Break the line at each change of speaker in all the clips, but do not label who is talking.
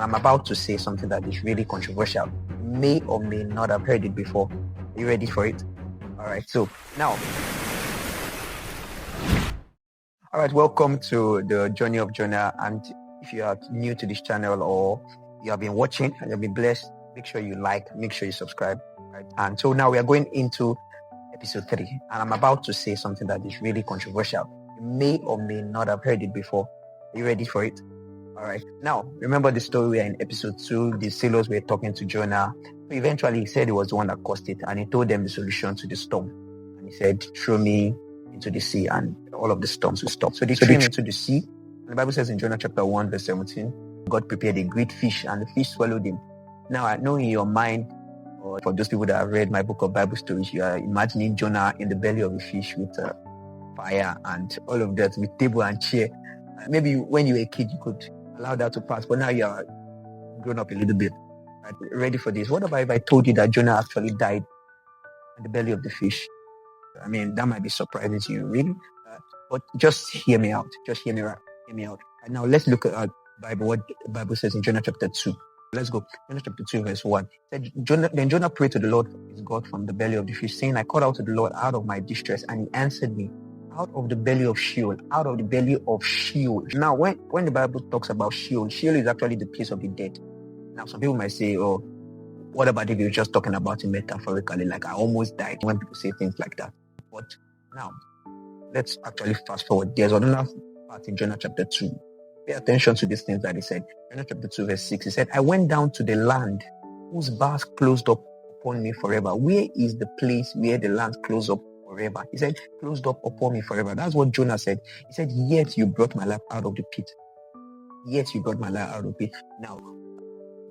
I'm about to say something that is really controversial. You may or may not have heard it before. Are you ready for it? All right. So now, all right. Welcome to the journey of Jonah. And if you are new to this channel or you have been watching and you've been blessed, make sure you like, make sure you subscribe. Right. And so now we are going into episode 3, and I'm about to say something that is really controversial. You may or may not have heard it before. Are you ready for it? All right. Now, remember the story where in episode 2, the sailors were talking to Jonah. Eventually, he said he was the one that caused it, and he told them the solution to the storm. And he said, throw me into the sea, and all of the storms will stop. So they threw him into the sea. And the Bible says in Jonah chapter 1, verse 17, God prepared a great fish, and the fish swallowed him. Now, I know in your mind, or for those people that have read my book of Bible stories, you are imagining Jonah in the belly of a fish with fire and all of that, with table and chair. Maybe when you were a kid, you could allow that to pass, but now you are grown up a little bit. Right? Ready for this? What about if I told you that Jonah actually died in the belly of the fish? I mean, that might be surprising to you, really. But just hear me out. Just hear me out. Hear me out. And now let's look at Bible. What the Bible says in Jonah chapter 2. Let's go. Jonah chapter 2, verse 1. It said, Then Jonah prayed to the Lord his God from the belly of the fish, saying, I called out to the Lord out of my distress, and he answered me out of the belly of Sheol, out of the belly of Sheol. Now, when the Bible talks about Sheol, Sheol is actually the place of the dead. Now, some people might say, oh, what about if you're just talking about it metaphorically, like I almost died, when people say things like that. But now, let's actually fast forward. There's another part in Jonah chapter 2. Pay attention to these things that he said. Jonah chapter 2, verse 6. He said, I went down to the land whose bars closed up upon me forever. Where is the place where the land closed up forever? He said, closed up upon me forever. That's what Jonah said. He said, yet you brought my life out of the pit. Yet you brought my life out of the pit. Now,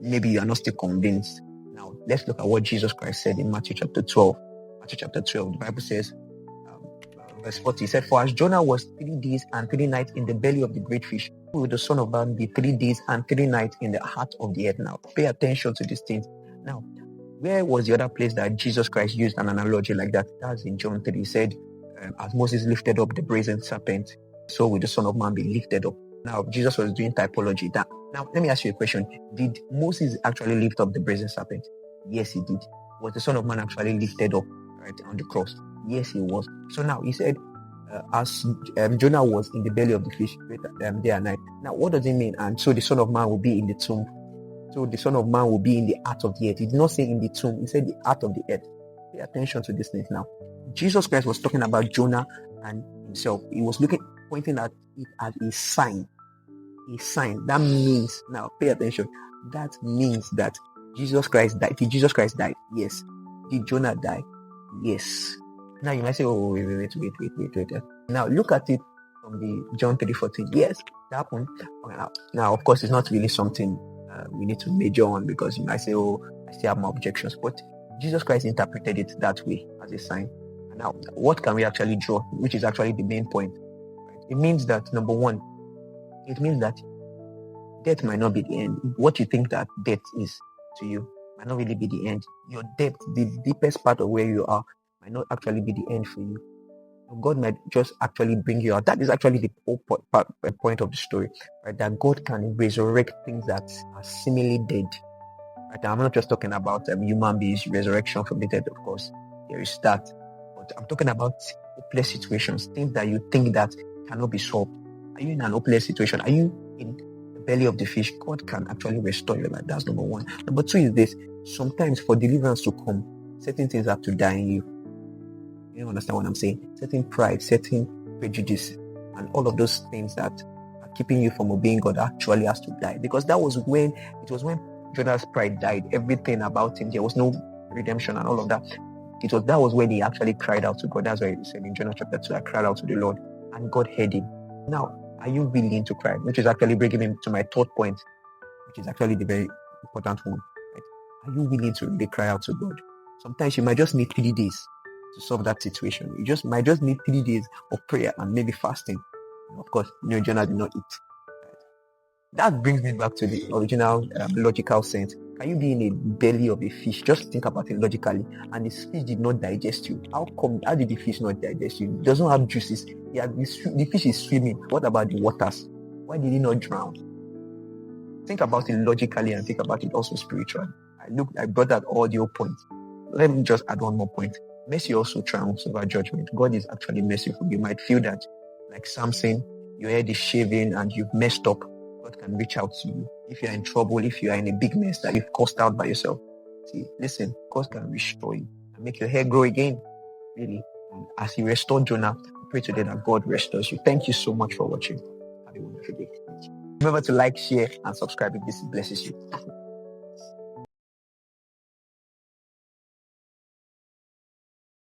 maybe you are not still convinced. Now, let's look at what Jesus Christ said in Matthew chapter 12. Matthew chapter 12, the Bible says, verse 40, he said, for as Jonah was 3 days and 3 nights in the belly of the great fish, will the Son of Man be 3 days and 3 nights in the heart of the earth? Now, pay attention to these things. Now, where was the other place that Jesus Christ used an analogy like that? That's in John 3. He said, as Moses lifted up the brazen serpent, so will the Son of Man be lifted up. Now, Jesus was doing typology. Now, let me ask you a question. Did Moses actually lift up the brazen serpent? Yes, he did. Was the Son of Man actually lifted up right on the cross? Yes, he was. So now he said, as Jonah was in the belly of the fish day and night. Now, what does it mean? And so the Son of Man will be in the tomb. So the Son of Man will be in the heart of the earth. He did not say in the tomb. He said the heart of the earth. Pay attention to these things now. Jesus Christ was talking about Jonah and himself. He was pointing at it as a sign. A sign. That means, now pay attention. That means that Jesus Christ died. Did Jesus Christ die? Yes. Did Jonah die? Yes. Now you might say, oh, wait. Now look at it from the John 3:14. Yes, that happened. Now, of course, it's not really something we need to major on, because you might say, oh, I still have more objections. But Jesus Christ interpreted it that way as a sign. And now, what can we actually draw, which is actually the main point? Right? It means that, number one, it means that death might not be the end. What you think that death is to you might not really be the end. Your depth, the deepest part of where you are, might not actually be the end for you. God might just actually bring you out. That is actually the whole point of the story, right? That God can resurrect things that are seemingly dead. Right? I'm not just talking about human beings, resurrection from the dead, of course. There is that. But I'm talking about hopeless situations, things that you think that cannot be solved. Are you in an hopeless situation? Are you in the belly of the fish? God can actually restore your life. That's number one. Number two is this. Sometimes for deliverance to come, certain things have to die in you. You don't understand what I'm saying? Certain pride, certain prejudice, and all of those things that are keeping you from obeying God actually has to die. Because that was when Jonah's pride died. Everything about him, there was no redemption and all of that. That was when he actually cried out to God. That's why he said in Jonah chapter 2, I cried out to the Lord, and God heard him. Now, are you willing to cry? Which is actually bringing me to my third point, which is actually the very important one. Right? Are you willing to really cry out to God? Sometimes you might just need 3 days to solve that situation. You might just need 3 days of prayer and maybe fasting. And of course, Jonah did not eat. That brings me back to the original logical sense. Can you be in the belly of a fish? Just think about it logically. And the fish did not digest you. How did the fish not digest you? It doesn't have juices. The fish is swimming. What about the waters? Why did it not drown? Think about it logically and think about it also spiritually. I brought that audio point. Let me just add one more point. Mercy also triumphs over judgment. God is actually merciful. You might feel that, like Samson, your head is shaven and you've messed up. God can reach out to you. If you're in trouble, if you are in a big mess that you've caused out by yourself, see, listen, God can restore you and make your hair grow again. Really. And as He restored Jonah, I pray today that God restores you. Thank you so much for watching. Have a wonderful day. Remember to like, share, and subscribe if this blesses you.